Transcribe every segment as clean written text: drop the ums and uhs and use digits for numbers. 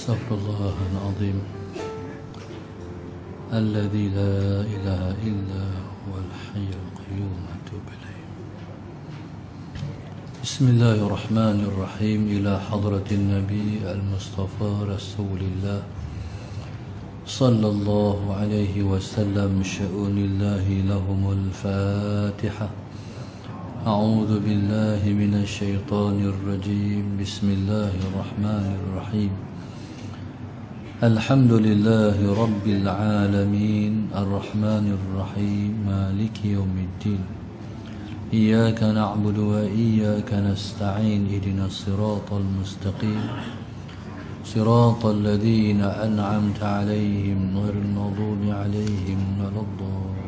أستغفر الله العظيم الذي لا إله إلا هو الحي القيوم أتوب إليه. بسم الله الرحمن الرحيم. إلى حضرة النبي المصطفى رسول الله صلى الله عليه وسلم شؤون الله لهم الفاتحة. أعوذ بالله من الشيطان الرجيم. بسم الله الرحمن الرحيم. الحمد لله رب العالمين الرحمن الرحيم مالك يوم الدين. إياك نعبد وإياك نستعين. اهدنا الصراط المستقيم صراط الذين أنعمت عليهم غير المغضوب عليهم ولا الضالين.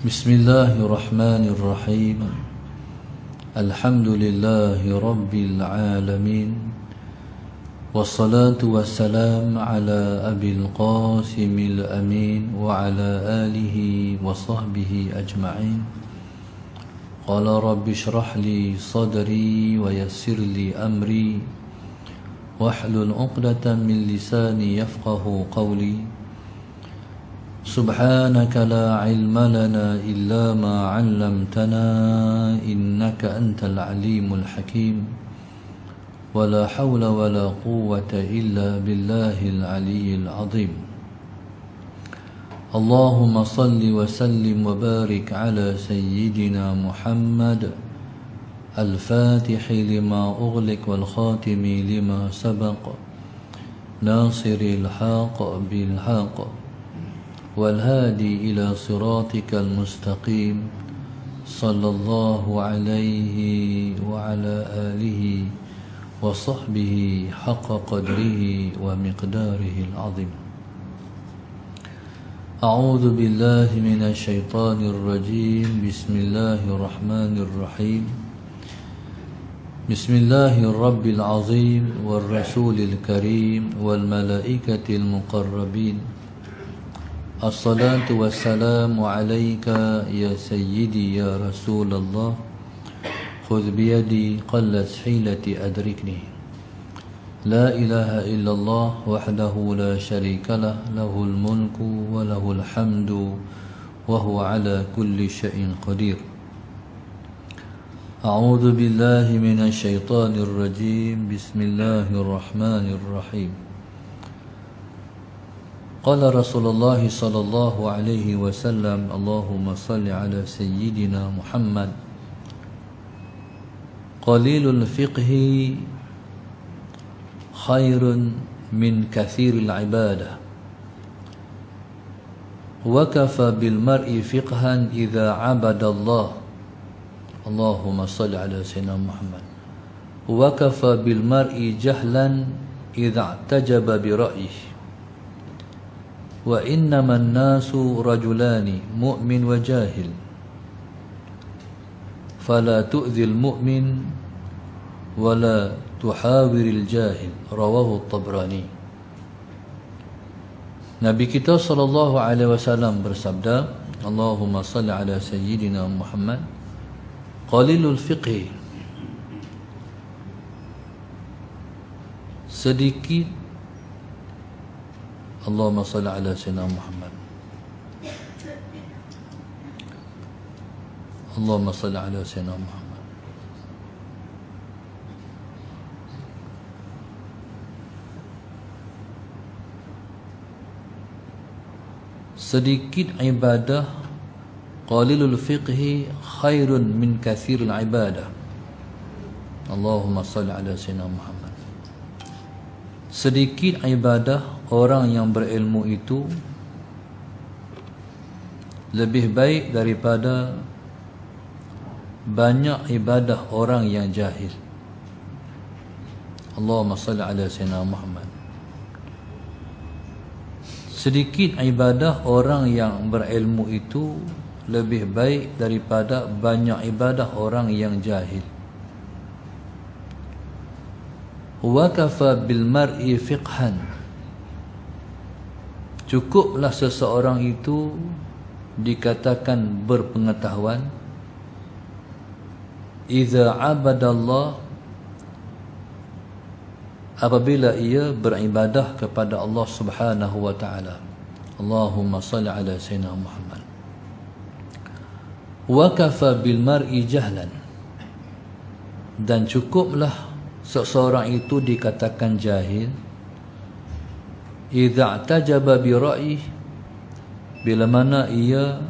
بسم الله الرحمن الرحيم. الحمد لله رب العالمين والصلاة والسلام على أبي القاسم الأمين وعلى آله وصحبه أجمعين. قال رب اشرح لي صدري ويسر لي أمري واحلل عقدة من لساني يفقه قولي. سبحانك لا علم لنا إلا ما علمتنا إنك أنت العليم الحكيم. ولا حول ولا قوة إلا بالله العلي العظيم. اللهم صل وسلم وبارك على سيدنا محمد الفاتح لما أغلق والخاتم لما سبق ناصر الحق بالحق والهادي إلى صراطك المستقيم صلى الله عليه وعلى آله وصحبه حق قدره ومقداره العظيم. أعوذ بالله من الشيطان الرجيم. بسم الله الرحمن الرحيم. بسم الله الرب العظيم والرسول الكريم والملائكة المقربين. الصلاة والسلام عليك يا سيدي يا رسول الله. خذ بيدي قلت حيلتي أدركني. لا إله إلا الله وحده لا شريك له له الملك وله الحمد وهو على كل شيء قدير. أعوذ بالله من الشيطان الرجيم. بسم الله الرحمن الرحيم. قال رسول الله صلى الله عليه وسلم اللهم صل على سيدنا محمد. قليل الفقه خير من كثير العبادة. وكفى بالمرء فقها إذا عبد الله. اللهم صل على سيدنا محمد. وكفى بالمرء جهلا إذا اعتجب برأيه. وإنما الناس رجلان مؤمن وجاهل فلا تؤذي المؤمن ولا تحاور الجاهل. رواه الطبراني. Nabi kita sallallahu alaihi wasallam bersabda, Allahumma salli ala sayyidina Muhammad. Qalilul fiqh, sedikit. Allahumma salli ala sayyidina Muhammad. Allahumma salli ala sayyidina Muhammad. Sedikit ibadah. Qalilul fiqhi khairun min kathiril ibadah. Allahumma salli ala sayyidina Muhammad. Sedikit ibadah orang yang berilmu itu lebih baik daripada banyak ibadah orang yang jahil. Allahumma salli ala sayyidina Muhammad. Sedikit ibadah orang yang berilmu itu lebih baik daripada banyak ibadah orang yang jahil. Wa kafa bil mar'i fiqhan. Cukuplah seseorang itu dikatakan berpengetahuan. Iza abadallah apabila ia beribadah kepada Allah Subhanahu wa taala. Allahumma salli ala sayyidina Muhammad. Wa kafa bil mar'i jahlan, dan cukuplah seseorang itu dikatakan jahil idza tajaba bi ra'yi, bila mana ia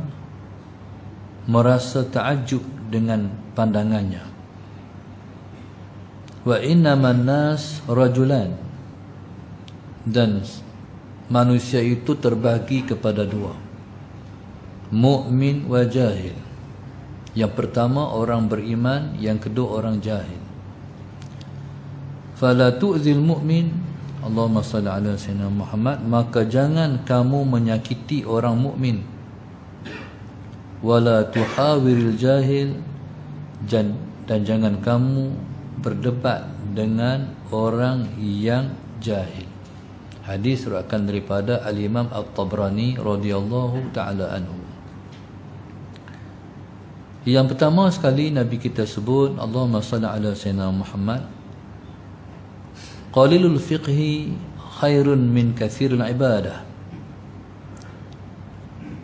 merasa takjub dengan pandangannya. Wa innaman nas rajulan, dan manusia itu terbagi kepada dua, mukmin wa jahil. Yang pertama orang beriman, yang kedua orang jahil. Fala tu'zil mu'min, Allahumma salli ala sayyidina Muhammad, maka jangan kamu menyakiti orang mukmin. Wala tuhawiril jahil, dan jangan kamu berdebat dengan orang yang jahil. Hadis riwayatkan daripada Al-Imam At-Tabrani radhiyallahu taala anhu. Yang pertama sekali Nabi kita sebut, Allahumma salli ala sayyidina Muhammad, qalilul fiqhi khairun min katsiril ibadah.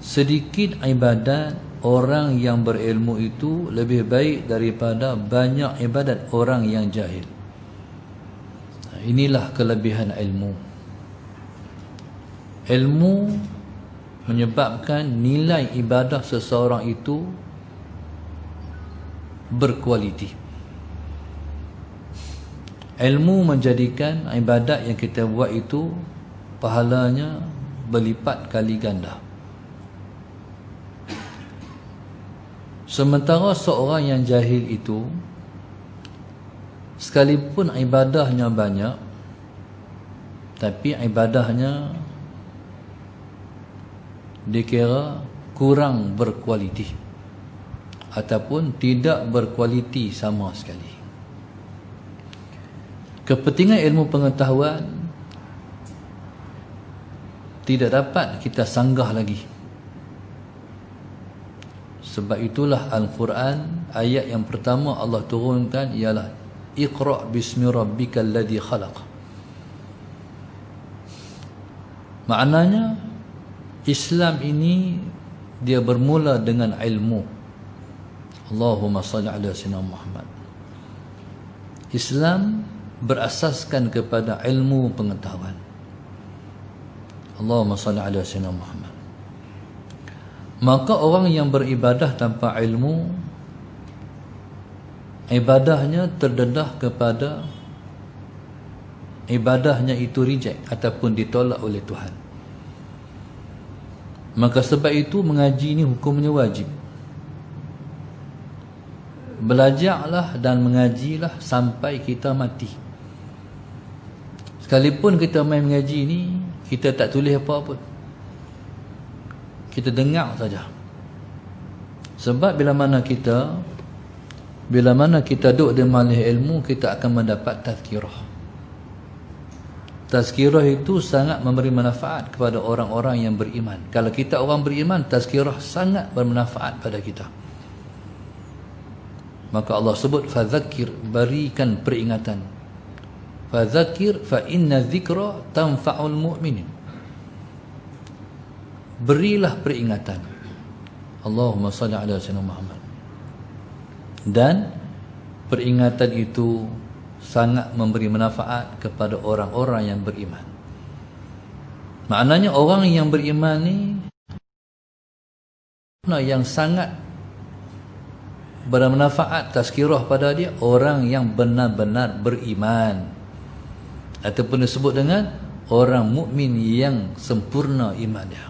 Sedikit ibadat orang yang berilmu itu lebih baik daripada banyak ibadat orang yang jahil. Inilah kelebihan ilmu. Ilmu menyebabkan nilai ibadah seseorang itu berkualiti. Ilmu menjadikan ibadat yang kita buat itu pahalanya berlipat kali ganda. Sementara seorang yang jahil itu, sekalipun ibadahnya banyak, tapi ibadahnya dikira kurang berkualiti ataupun tidak berkualiti sama sekali. Kepentingan ilmu pengetahuan tidak dapat kita sanggah lagi. Sebab itulah Al-Quran ayat yang pertama Allah turunkan ialah Iqra' bismi rabbikal ladzi khalaq. Maknanya Islam ini dia bermula dengan ilmu. Allahumma salli ala sayyidina Muhammad. Islam berasaskan kepada ilmu pengetahuan. Allahumma salli ala sayyidina Muhammad. Maka orang yang beribadah tanpa ilmu, ibadahnya terdedah kepada ibadahnya itu reject ataupun ditolak oleh Tuhan. Maka sebab itu mengaji ini hukumnya wajib. Belajarlah dan mengajilah sampai kita mati. Sekalipun kita main mengaji ni, kita tak tulis apa-apa, kita dengar saja. Sebab bila mana kita duduk di majlis ilmu, kita akan mendapat tazkirah. Tazkirah itu sangat memberi manfaat kepada orang-orang yang beriman. Kalau kita orang beriman, tazkirah sangat bermanfaat pada kita. Maka Allah sebut fadzakir, berikan peringatan. Fadzakir fa inna dzikra tanfa'ul mu'minin. Berilah peringatan. Allahumma salli ala sayyidina Muhammad. Dan peringatan itu sangat memberi manfaat kepada orang-orang yang beriman. Maknanya orang yang beriman ni yang sangat bermanfaat tazkirah pada dia, orang yang benar-benar beriman, ataupun disebut dengan orang mukmin yang sempurna iman dia.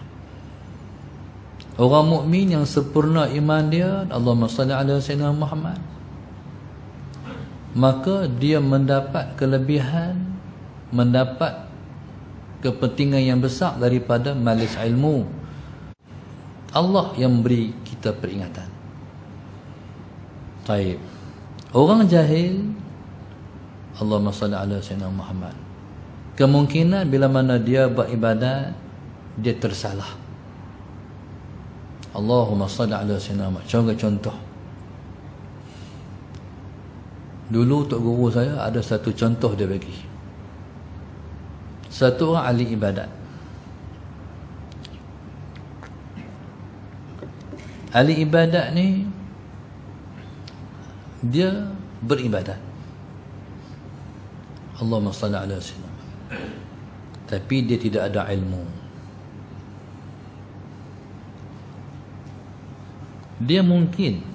Orang mukmin yang sempurna iman dia, Allahumma salli ala sayyidina Muhammad, maka dia mendapat kelebihan, mendapat kepentingan yang besar daripada majlis ilmu. Allah yang beri kita peringatan. Baik. Orang jahil, Allahumma salli ala sayyidina Muhammad, kemungkinan bila mana dia beribadat, dia tersalah. Allahumma salli ala sayyidina Muhammad. Contoh. Dulu Tok Guru saya ada satu contoh dia bagi. Satu orang ahli ibadat. Ahli ibadat ni dia beribadat, Allahumma salli ala sayyidina, tapi dia tidak ada ilmu. Dia mungkin,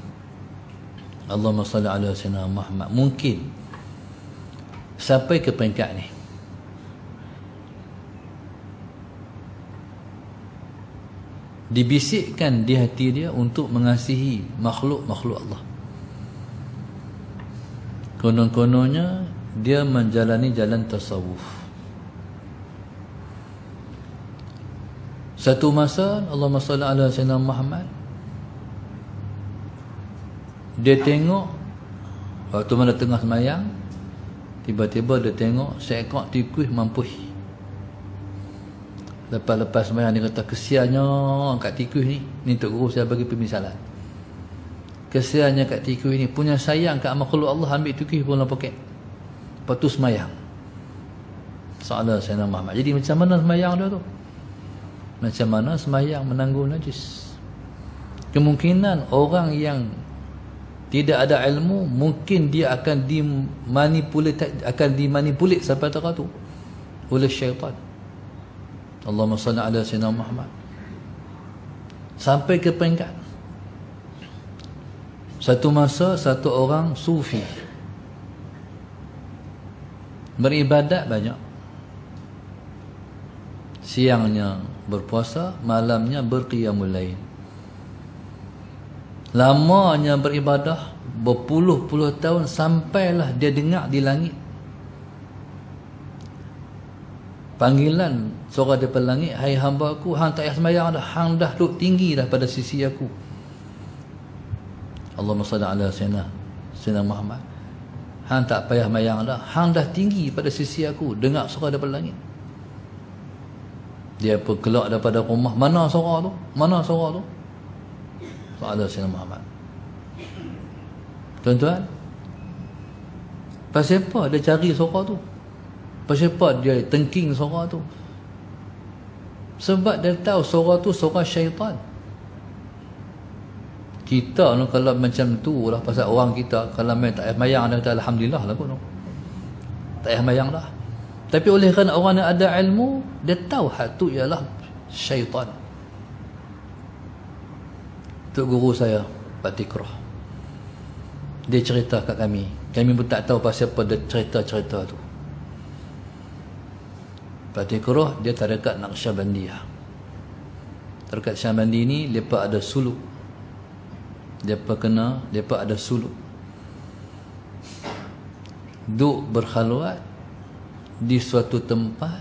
Allahumma salli ala sayyidina Muhammad, mungkin sampai ke peringkat ni. Dibisikkan di hati dia untuk mengasihi makhluk-makhluk Allah. Konon-kononnya dia menjalani jalan tasawuf. Satu masa, Allahumma salli ala sayyidina Muhammad, dia tengok waktu mana tengah semayang, tiba-tiba dia tengok seekor tikus mampus. Lepas semayang dia kata, kesiannya kat tikus ni. Ni Tok Guru saya bagi pemisalan. Kesiannya kat tikus ni, punya sayang kat makhluk Allah, ambil tikus pun dalam poket. Lepas tu semayang. Salah Sayyidina Muhammad. Jadi macam mana semayang dia tu? Macam mana semayang menanggung najis? Kemungkinan orang yang tidak ada ilmu, mungkin dia akan dimanipulit sampai teratu oleh syaitan. Allahumma salli ala sayyidina Muhammad. Sampai ke peringkat satu masa, satu orang sufi beribadat banyak. Siangnya berpuasa, malamnya berqiyamul lail. Lamanya beribadah, berpuluh-puluh tahun, sampailah dia dengar di langit panggilan suara daripada langit, hai hamba aku, hang tak payah sembahyang dah, hang dah duduk tinggi dah pada sisi aku. Allahumma salli ala sayyidina Muhammad. Hang tak payah sembahyang dah, hang dah tinggi pada sisi aku. Dengar suara daripada langit. Dia pun keluar daripada rumah, mana suara tu? Mana suara tu? Sallallahu alaihi wasallam Muhammad. Tuan-tuan, pasal apa dia cari suara tu? Pasal apa dia tengking suara tu? Sebab dia tahu suara tu suara syaitan. Kita no, kalau macam tu lah, pasal orang kita kalau main tak payah mayang, dia kata alhamdulillah lah pun no. Tak payah mayang dah. Tapi oleh kerana orang yang ada ilmu, dia tahu hak tu ialah syaitan. Tok Guru saya, Pak Tikrah, dia cerita kat kami. Kami pun tak tahu pasal apa dia cerita-cerita tu. Pak Tikrah dia tarekat Naqsyabandiyah. Tarekat Naqsyabandi ni depa ada suluk. Depa ada suluk. Duk berkhalwat di suatu tempat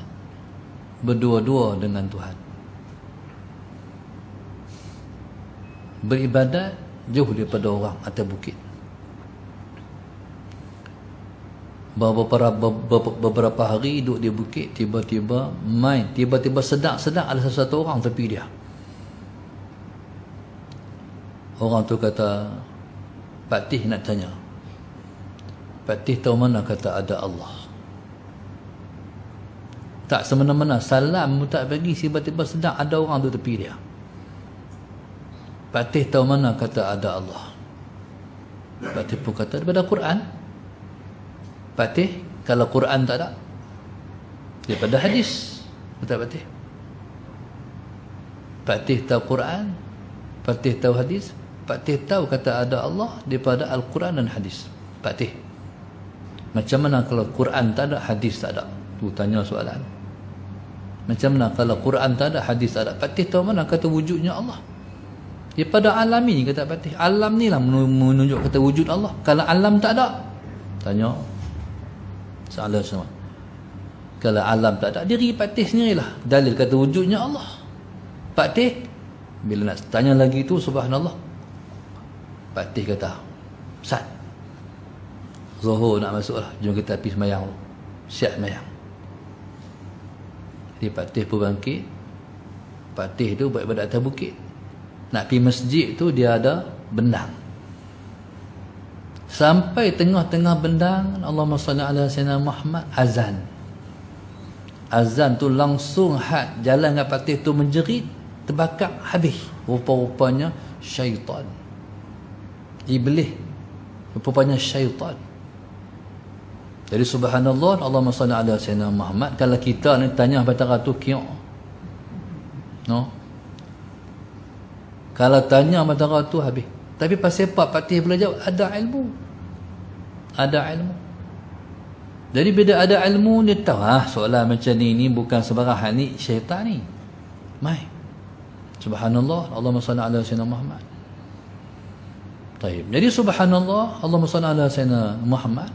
berdua-dua dengan Tuhan. Beribadat jauh daripada orang atas bukit. Beberapa hari duduk di bukit, tiba-tiba main, tiba-tiba sedang ada sesuatu orang tepi dia. Orang tu kata, Pak Tih nak tanya, Pak Tih tahu mana kata ada Allah? Tak semena-mena salam pun tak bagi, tiba-tiba sedang ada orang tu tepi dia. Pak Tih tahu mana kata ada Allah? Pak Tih pun kata daripada Quran. Pak Tih, kalau Quran tak ada, daripada hadis. Kata Pak Tih. Pak Tih tahu Quran, Pak Tih tahu hadis, Pak Tih tahu kata ada Allah daripada Al-Quran dan hadis. Pak Tih, macam mana kalau Quran tak ada, hadis tak ada? Tu tanya soalan. Macam mana kalau Quran tak ada, hadis tak ada? Pak Tih tahu mana kata wujudnya Allah? Daripada alam ni, kata Pak Tih. Alam ni lah menunjuk kata wujud Allah. Kalau alam tak ada, tanya salah semua. Kalau alam tak ada, diri Pak Tih sendirilah dalil kata wujudnya Allah. Pak Tih bila nak tanya lagi tu, subhanallah, Pak Tih kata, Ustaz, Zuhur nak masuk lah, jom kita pergi semayang. Siap semayang. Jadi Pak Tih pun bangkit. Pak Tih tu buat ibadat atas bukit. Nak pergi masjid tu dia ada bendang. Sampai tengah-tengah bendang, Allahumma salli ala sayyidina Muhammad, azan. Azan tu langsung had jalan dengan patih tu menjerit, terbakar, habis. Rupa-rupanya syaitan, iblis, rupanya syaitan. Jadi subhanallah, Allahumma salli ala sayyidina Muhammad. Kalau kita ni tanya batara tu kiok, no, kalau tanya batara tu habis. Tapi pasal apa patih boleh jawab? Ada ilmu, ada ilmu. Jadi bila ada ilmu, dia tahu soalan macam ni bukan sembarang, ni syaitan ni mai. Subhanallah, Allahumma salli ala sayyidina Muhammad. Taib. Jadi subhanallah, Allahumma salli ala sayyidina Muhammad.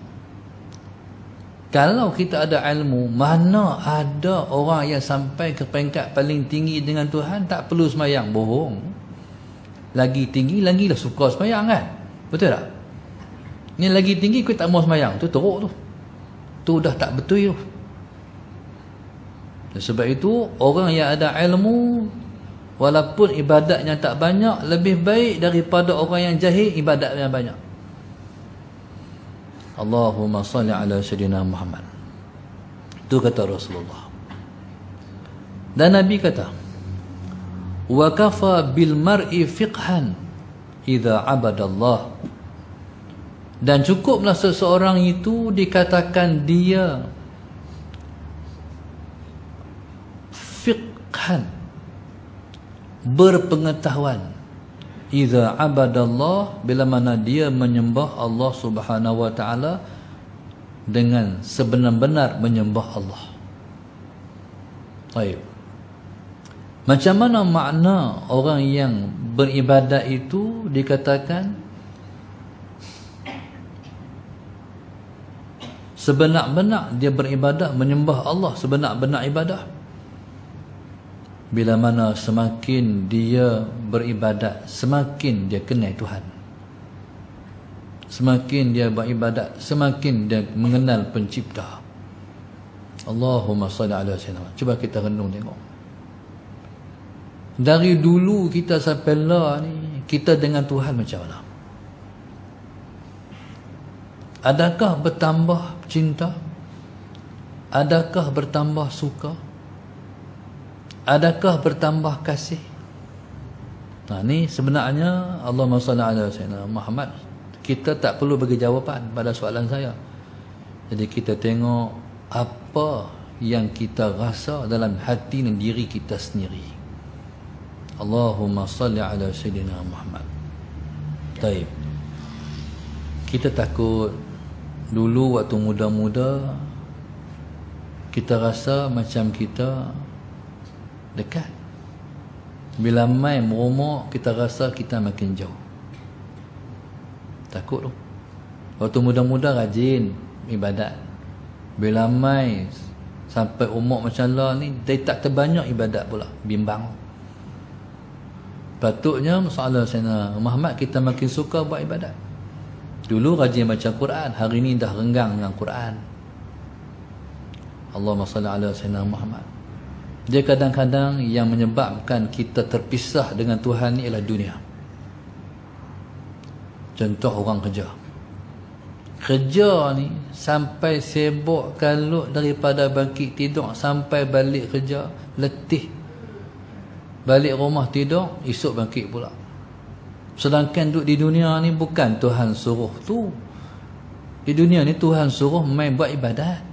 Kalau kita ada ilmu, mana ada orang yang sampai ke peringkat paling tinggi dengan Tuhan tak perlu semayang? Bohong. Lagi tinggi, lagilah suka semayang kan? Betul tak? Ni lagi tinggi, kita tak mau semayang. Tu teruk tu. Tu dah tak betul tu. Dan sebab itu, orang yang ada ilmu, walaupun ibadatnya tak banyak, lebih baik daripada orang yang jahil ibadatnya banyak. Allahumma salli ala sayyidina Muhammad. Itu kata Rasulullah. Dan Nabi kata, wa kafa bil mar'i fiqhan idza abadallah. Dan cukuplah seseorang itu dikatakan dia fiqhan, berpengetahuan, idza abadallah, bila mana dia menyembah Allah Subhanahu wa taala dengan sebenar-benar menyembah Allah. Baik. Macam mana makna orang yang beribadat itu dikatakan sebenar-benar dia beribadat menyembah Allah sebenar-benar ibadah? Bila mana semakin dia beribadat, semakin dia kenal Tuhan. Semakin dia beribadat, semakin dia mengenal pencipta. Allahumma salli ala sayyidina. Cuba kita renung tengok. Dari dulu kita sampai lah ni, kita dengan Tuhan macam mana? Adakah bertambah cinta? Adakah bertambah suka? Adakah bertambah kasih? Nah, ni sebenarnya Allahumma salli ala sayyidina Muhammad. Kita tak perlu bagi jawapan pada soalan saya. Jadi kita tengok apa yang kita rasa dalam hati dan diri kita sendiri. Allahumma salli ala sayyidina Muhammad. Baik. Kita takut dulu waktu muda-muda kita rasa macam kita dekat. Bila mai merumah, kita rasa kita makin jauh. Takut tu. Waktu muda-muda rajin ibadat. Bila mai sampai umur macam lah ni, dia tak terbanyak ibadat pula. Bimbang. Patutnya masalah Sayyidina Muhammad kita makin suka buat ibadat. Dulu rajin baca Quran, hari ni dah renggang dengan Quran. Allahumma salli ala Sayyidina Muhammad. Dia kadang-kadang yang menyebabkan kita terpisah dengan Tuhan ni ialah dunia. Contoh orang kerja. Kerja ni sampai sibuk kalut daripada bangkit tidur sampai balik kerja, letih. Balik rumah tidur, esok bangkit pula. Sedangkan duduk di dunia ni bukan Tuhan suruh tu. Di dunia ni Tuhan suruh main buat ibadat.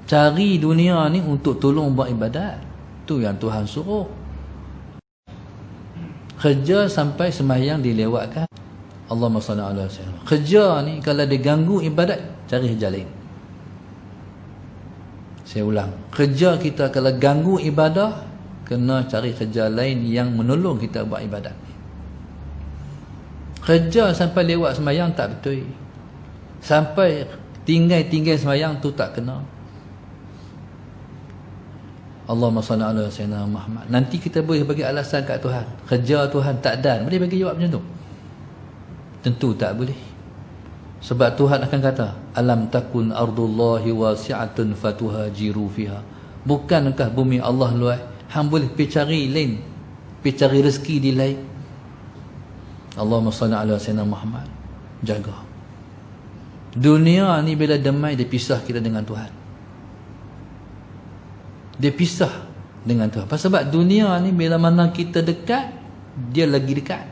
Cari dunia ni untuk tolong buat ibadat. Tu yang Tuhan suruh. Kerja sampai sembahyang dilewatkan. Allahumma salli ala sayyidina. Kerja ni kalau diganggu ibadat, cari kerja lain. Saya ulang. Kerja kita kalau ganggu ibadah, kena cari kerja lain yang menolong kita buat ibadat. Kerja sampai lewat sembahyang tak betul. Sampai tinggal sembahyang tu tak kena. Allahumma salli ala sayyidina Muhammad. Nanti kita boleh bagi alasan kat Tuhan. Kerja Tuhan tak dan. Boleh bagi jawab macam tu? Tentu tak boleh. Sebab Tuhan akan kata, alam takun ardullahi wasi'atun fatuhajiru fiha. Bukankah bumi Allah luas? Hang boleh pergi cari lain, pergi cari rezeki di lain. Allahumma salli ala sayyidina Muhammad. Jaga. Dunia ni bila damai dia pisah kita dengan Tuhan. Dia pisah dengan Tuhan. Sebab dunia ni bila mana kita dekat, dia lagi dekat.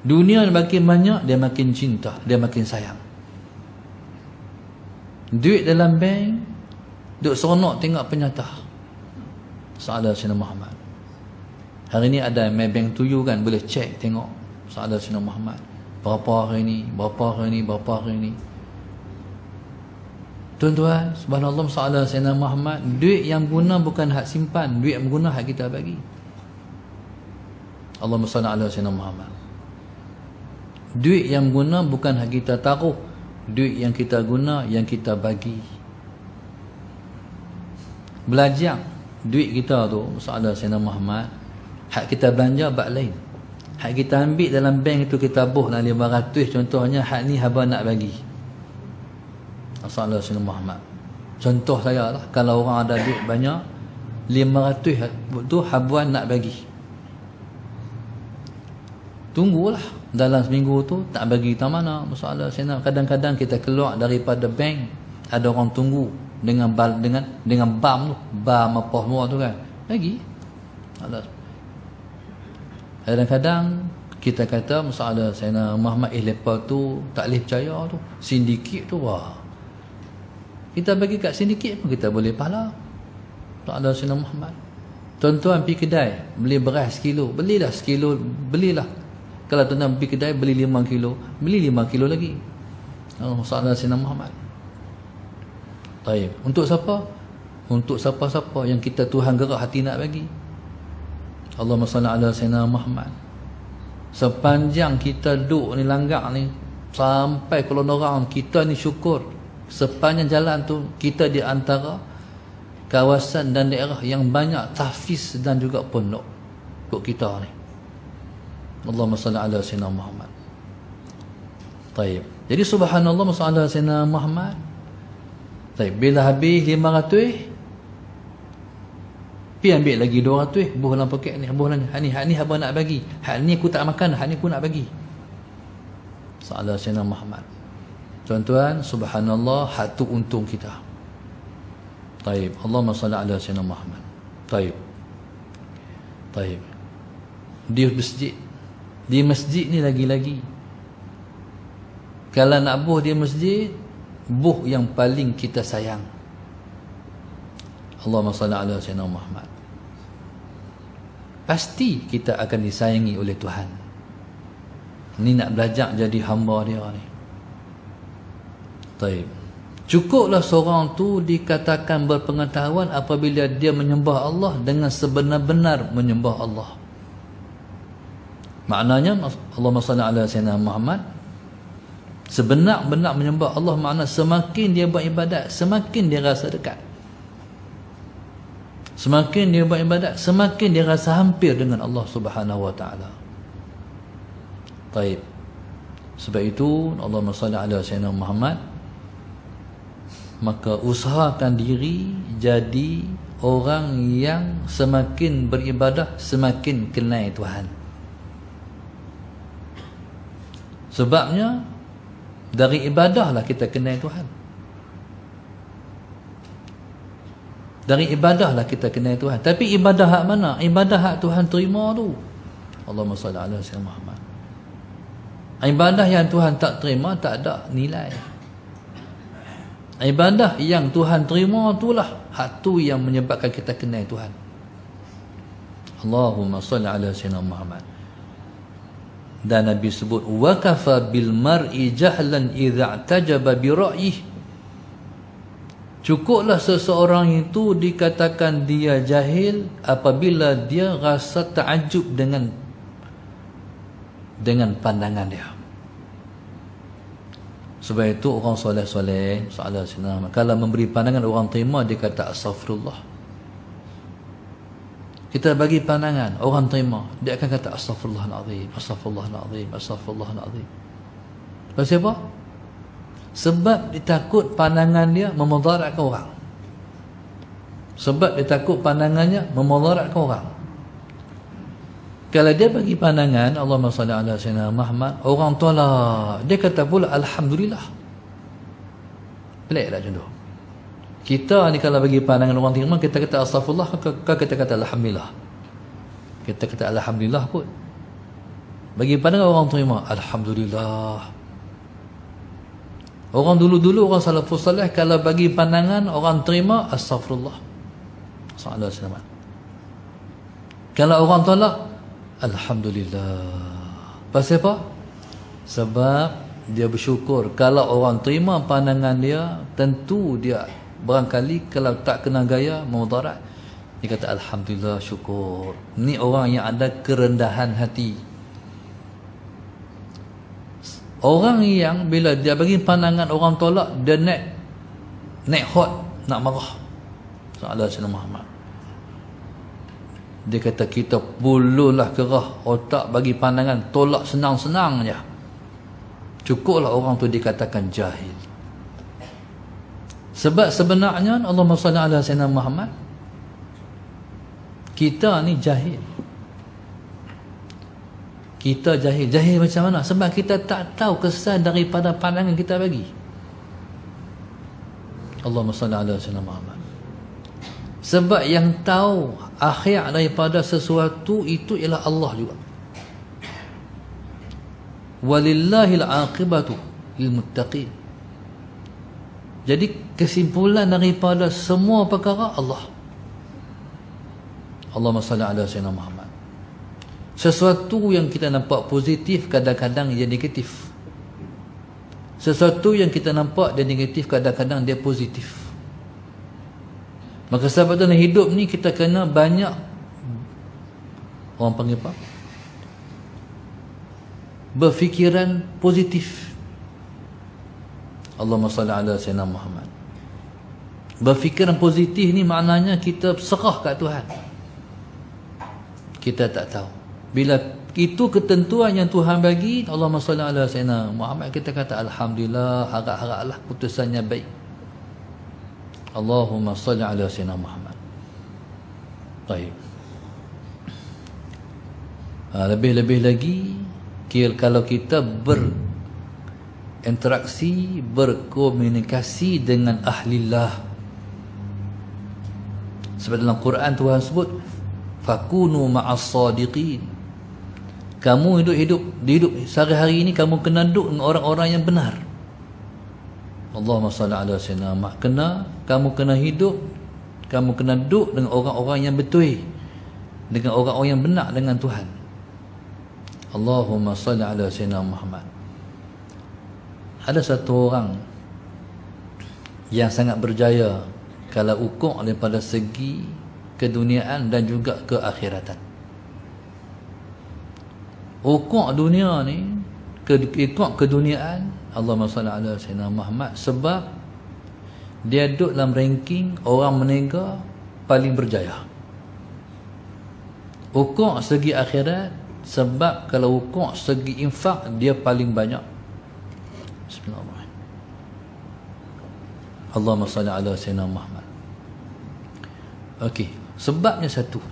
Dunia makin banyak, dia makin cinta, dia makin sayang. Duit dalam bank, duk seronok tengok penyata. Sahadat Sayyidina Muhammad. Hari ni ada Maybank to you kan, boleh cek tengok Sahadat Sayyidina Muhammad. Berapa hari ni, berapa hari ni, berapa hari ni. Tuan-tuan, subhanallah, Sahadat Sayyidina Muhammad, duit yang guna bukan hak simpan, duit yang guna hak kita bagi. Allahumma salli ala Sayyidina Muhammad. Duit yang guna bukan hak kita taruh, duit yang kita guna, yang kita bagi. Belajar duit kita tu, Sahadat Sayyidina Muhammad, hak kita belanja bab lain. Hak kita ambil dalam bank itu kita buh dalam 500 contohnya, hak ni haba nak bagi. Sahadat Sayyidina Muhammad. Contoh saya lah, kalau orang ada duit banyak 500 tu habuan nak bagi. Tunggulah dalam seminggu tu tak bagi tak mana masalah. Kadang-kadang kita keluar daripada bank, ada orang tunggu dengan bam tu, bam apa semua tu kan, bagi. Kadang-kadang kita kata masalah Sayyidina Muhammad lepas tu tak boleh percaya tu, sindiket tu wah. Kita bagi kat sindiket pun kita boleh pahala. Tak ada Sayyidina Muhammad. Tuan-tuan pergi kedai beli beras sekilo, belilah sekilo, belilah. Kalau tuan-tuan pergi kedai beli 5 kilo, beli 5 kilo lagi. Oh, Sayyidina Sayyidina Muhammad. Baik. Untuk siapa? Untuk siapa-siapa yang kita Tuhan gerak hati nak bagi. Allahumma salli ala Sayyidina Muhammad. Sepanjang kita duduk ni langgar ni, sampai kalau orang kita ni syukur. Sepanjang jalan tu kita di antara kawasan dan daerah yang banyak tahfiz dan juga pondok untuk kita ni. Allahumma salli ala Sayyidina Muhammad. Baik. Jadi subhanallah masalah Sayyidina Muhammad. Baik, bila habis 500, pi ambil lagi 200, buh dalam poket ni, buh dalam ni. Hak ni haba nak bagi. Hak ni aku tak makan, hak ni aku nak bagi. Sahadat Sayyidina Muhammad. Tuan-tuan, subhanallah, hak tu untung kita. Taib. Allahumma salli ala Sayyidina Muhammad. Taib. Taib. Di masjid ni lagi-lagi. Kalau nak buh di masjid, buh yang paling kita sayang. Allahumma salli ala Sayyidina Muhammad. Pasti kita akan disayangi oleh Tuhan. Ni nak belajar jadi hamba dia ni. Taib. Cukuplah seorang tu dikatakan berpengetahuan apabila dia menyembah Allah dengan sebenar-benar menyembah Allah. Maknanya Allahumma salli ala Sayyidina Muhammad, sebenar-benar menyembah Allah makna semakin dia beribadat, semakin dia rasa dekat. Semakin dia beribadat, semakin dia rasa hampir dengan Allah Subhanahu wa taala. Baik. Sebab itu Allahumma salli ala Sayyidina Muhammad, maka usahakan diri jadi orang yang semakin beribadah semakin kenal Tuhan. Sebabnya dari ibadahlah kita kenal Tuhan. Dari ibadahlah kita kenal Tuhan. Tapi ibadah hak mana? Ibadah hak Tuhan terima tu. Allahumma salli ala Sayyidina Muhammad. Ibadah yang Tuhan tak terima tak ada nilai. Ibadah yang Tuhan terima itulah hak tu yang menyebabkan kita kenal Tuhan. Allahumma salli ala Sayyidina Muhammad. Dan Nabi sebut wa kafa bil mar'i jahlan idza i'tajaba bi ra'yih. Cukuplah seseorang itu dikatakan dia jahil apabila dia rasa takjub dengan pandangan dia. Sebab itu orang soleh-soleh kalau memberi pandangan orang terima, dia kata astaghfirullah. Kita bagi pandangan orang terima, dia akan kata astaghfirullahalazim, astaghfirullahalazim, astaghfirullahalazim. Pasal apa? Sebab dia takut pandangan dia memudaratkan orang. Sebab dia takut pandangannya memudaratkan orang. Kalau dia bagi pandangan Allahumma salli ala Sayyidina Muhammad, orang tolak, dia kata pula alhamdulillah. Pelik tak contoh? Kita ni kalau bagi pandangan orang terima, kita kata astaghfirullah, kita kata alhamdulillah. Kita kata alhamdulillah pun. Bagi pandangan orang terima, alhamdulillah. Orang dulu-dulu, orang salafus salih, kalau bagi pandangan orang terima, astaghfirullah. Sallallahu alaihi wasallam. Kalau orang tolak, alhamdulillah. Pasal apa? Sebab dia bersyukur. Kalau orang terima pandangan dia, tentu dia barangkali kalau tak kena gaya mudarat, dia kata alhamdulillah, syukur. Ni orang yang ada kerendahan hati. Orang yang bila dia bagi pandangan orang tolak, dia naik hot, nak marah. Sallallahu alaihi wasallam. Dia kata kita bululah kerah otak bagi pandangan tolak senang-senang je. Cukuplah orang tu dikatakan jahil. Sebab sebenarnya Allahumma salli ala sayyidina Muhammad, kita ni jahil. Kita jahil. Jahil macam mana? Sebab kita tak tahu kesan daripada pandangan kita bagi. Allahumma salli ala sayyidina Muhammad. Sebab yang tahu akhir daripada sesuatu itu ialah Allah juga. Walillahil aqibatu lil muttaqin. Jadi kesimpulan daripada semua perkara Allah. Allahumma salli ala sayyidina Muhammad. Sesuatu yang kita nampak positif kadang-kadang dia negatif. Sesuatu yang kita nampak dia negatif kadang-kadang dia positif. Maka sebab dalam hidup ni kita kena banyak, orang panggil apa? Berfikiran positif. Allahumma salli ala sayyidina Muhammad. Berfikiran positif ni maknanya kita serah kat Tuhan. Kita tak tahu. Bila itu ketentuan yang Tuhan bagi, Allahumma salli ala sayyidina Muhammad, kita kata alhamdulillah, harap-haraplah putusannya baik. Allahumma salli ala sayyidina Muhammad. Baik. Lebih-lebih lagi kalau kita berinteraksi, berkomunikasi dengan ahlillah. Sebab dalam Quran Tuhan sebut fakunu ma'as sadiqin. Kamu hidup sehari-hari ini, kamu kena duduk dengan orang-orang yang benar. Allahumma salli ala sayyidina Muhammad. Kamu kena hidup, kamu kena duduk dengan orang-orang yang betul, dengan orang-orang yang benar dengan Tuhan. Allahumma salli ala sayyidina Muhammad. Ada satu orang yang sangat berjaya kalau ukur daripada segi keduniaan dan juga keakhiratan. Ukur dunia ni, ukur keduniaan, Allahumma salli ala sayyidina Muhammad, sebab dia duduk dalam ranking orang menega paling berjaya. Ukur segi akhirat, sebab kalau ukur segi infak, dia paling banyak. Bismillahirrahmanirrahim. Allahumma salli ala sayyidina Muhammad. Okey, sebabnya satu.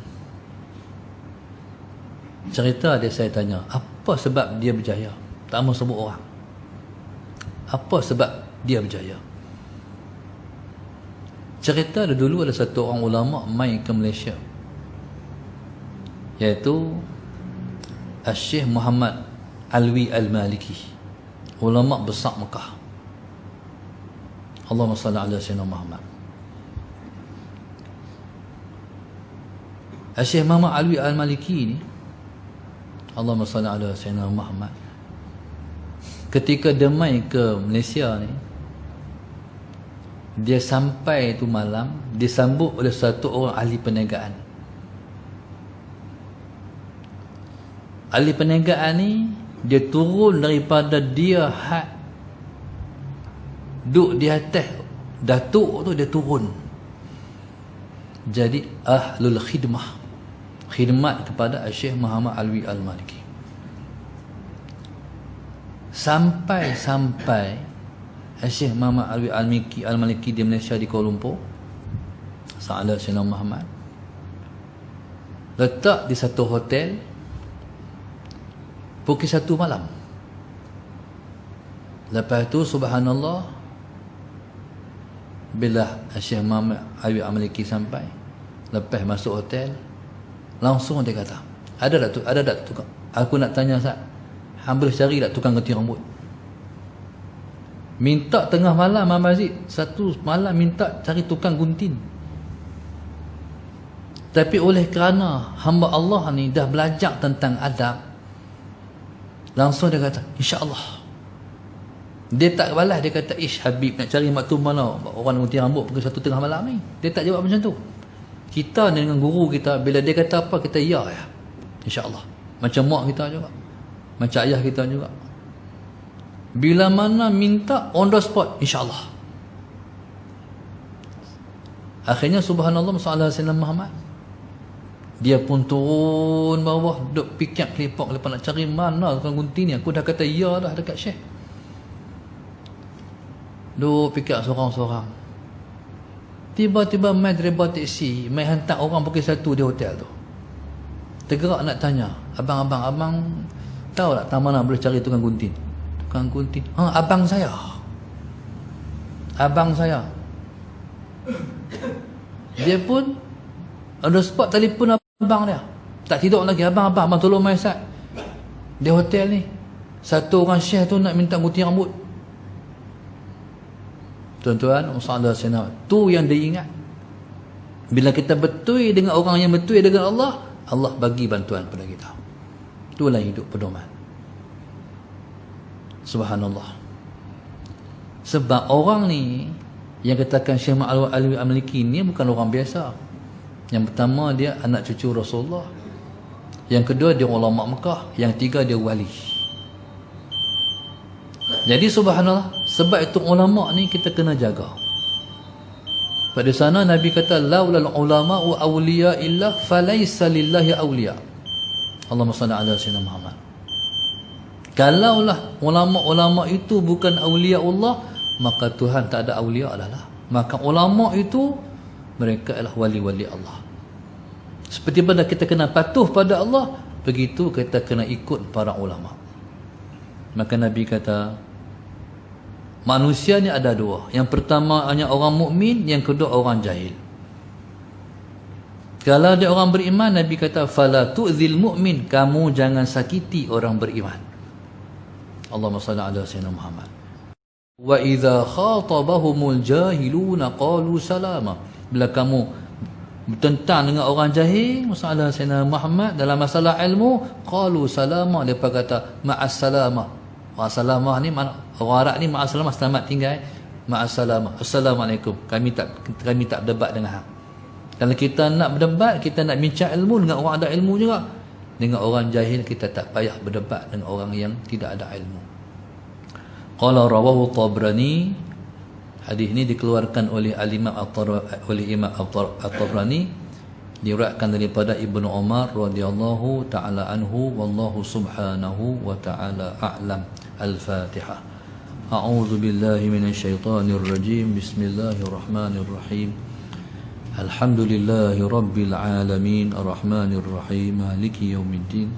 Cerita dia, saya tanya, apa sebab dia berjaya? Tak mahu sebut orang. Apa sebab dia berjaya? Cerita dulu ada satu orang ulama mai ke Malaysia, iaitu Syekh Muhammad Alwi Al-Maliki, ulama besar Mekah. Allahumma salli ala sayyidina Muhammad. Syekh Muhammad Alwi Al-Maliki ni, Allahumma salli ala sayyidina Muhammad, ketika dia mai ke Malaysia ni, dia sampai tu malam, disambut oleh satu orang ahli perniagaan. Ahli perniagaan ni, dia turun daripada dia duduk di atas datuk tu, dia turun jadi ahlul khidmah, khidmat kepada Syekh Muhammad Alwi Al-Maliki. Sampai Syekh Muhammad Alwi Al-Maliki di Malaysia, di Kuala Lumpur, Sa'ala Sayyidina Muhammad letak di satu hotel pukul 1 malam. Lepas tu subhanallah, Bila Syekh Muhammad Habib Al-Maliki sampai, lepas masuk hotel, langsung dia kata, ada tak tukang? Aku nak tanya Ustaz, hamba cari tak tukang gunting rambut? Minta tengah malam Abang Aziz, satu malam minta cari tukang gunting. Tapi oleh kerana hamba Allah ni dah belajar tentang adab, langsung dia kata, insya-Allah. Dia tak balas, dia kata, ish Habib nak cari maktum mana orang gunting rambut pukul 1 tengah malam ni. Dia tak jawab macam tu. Kita ni dengan guru kita, bila dia kata apa, kita ya. Insya-Allah. Macam mak kita juga, macam ayah kita juga. Bila mana minta, on the spot, insya-Allah. Akhirnya subhanallah, sallallahu alaihi wasallam Muhammad, dia pun turun bawah, duk pikir kelipok lepas nak cari mana tukang gunting ni. Aku dah kata ya dah dekat Syekh. Duk fikir seorang-seorang. Tiba-tiba mai driver taksi, mai hantar orang pukul 1 di hotel tu. Tergerak nak tanya, abang tahu tak tak mana boleh cari tukang gunting? Tukang gunting? Abang saya. Dia pun on the spot telefon abang dia. Tak tidur lagi, abang tolong mai Ustaz. Di hotel ni, satu orang Syekh tu nak minta gunting rambut. Tuan-tuan, usahalah senang. Tu yang dia ingat. Bila kita betul dengan orang yang betul dengan Allah, Allah bagi bantuan pada kita. Itulah hidup pedoman. Subhanallah. Sebab orang ni yang katakan Syekh Muhammad Al-Maliki ni bukan orang biasa. Yang pertama, dia anak cucu Rasulullah. Yang kedua, dia ulama Mekah. Yang tiga, dia wali. Jadi subhanallah, sebab itu ulama ni kita kena jaga. Pada sana Nabi kata, laulal ulama wa awliya illa falaysa lillahi awliya. Allahumma salli ala sayyidina Muhammad. Kalaulah ulama-ulama itu bukan awliya Allah, maka Tuhan tak ada awliya lah. Maka ulama itu, mereka adalah wali-wali Allah. Seperti mana kita kena patuh pada Allah, begitu kita kena ikut para ulama. Maka Nabi kata, manusia ni ada dua. Yang pertama hanya orang mukmin, yang kedua orang jahil. Kalau dia orang beriman, Nabi kata, fala tu'zil mu'min, kamu jangan sakiti orang beriman. Allahumma salli ala sayyidina Muhammad. Wa idza khatabahumul jahiluna qalu salama. Bila kamu bertentang dengan orang jahil, masalah sayyidina Muhammad dalam masalah ilmu, qalu salama, depa kata ma'as salama. Ma'as-salamah ni mana orang Arab ni, ma'as-salamah selamat tinggal. Ma'as-salamah, assalamualaikum. Kami tak berdebat dengan hang. Kalau kita nak berdebat, kita nak bincang ilmu dengan orang ada ilmu juga. Dengan orang jahil kita tak payah berdebat dengan orang yang tidak ada ilmu. Qala rawahu Tabrani. Hadis ini dikeluarkan oleh Imam At-Tabrani, diriwayatkan daripada Ibnu Umar radhiyallahu taala anhu, wallahu subhanahu wa taala a'lam. Al-Fatihah. A'udzu billahi minasy syaithanir rajim. Bismillahirrahmanirrahim. Alhamdulillahi rabbil alamin, arrahmanir rahim, maliki yaumiddin.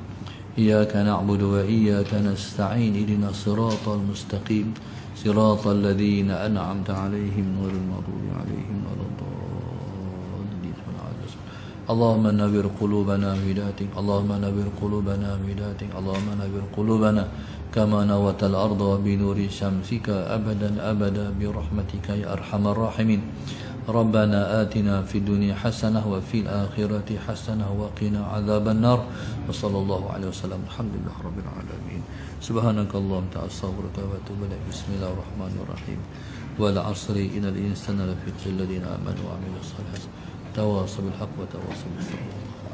Iyyaka na'budu wa iyyaka nasta'in. Ihdinas siratal mustaqim. Siratal ladzina an'amta 'alaihim ghairil maghdubi 'alaihim waladdallin. Allahumma nawwir qulubana bidatik. Allahumma nawwir qulubana bidatik. Allahumma nawwir qulubana kama nawatal arda bi nuri syamsika abadan abada bi rahmatika ya arhamar rahimin. Rabbana atina fid dunya hasanah wa fil akhirati hasanah wa qina adzabannar. Wa sallallahu alaihi wasallam. Alhamdulillah rabbil alamin. Subhanakallahumma ta'astaghfiruka wa atubu ilaik. Bismillahirrahmanirrahim. Wal 'asri innal insana lafi khusr alladhina amanu wa 'amilus salihati tawasaw bil haqqi wa tawasaw bis sabr.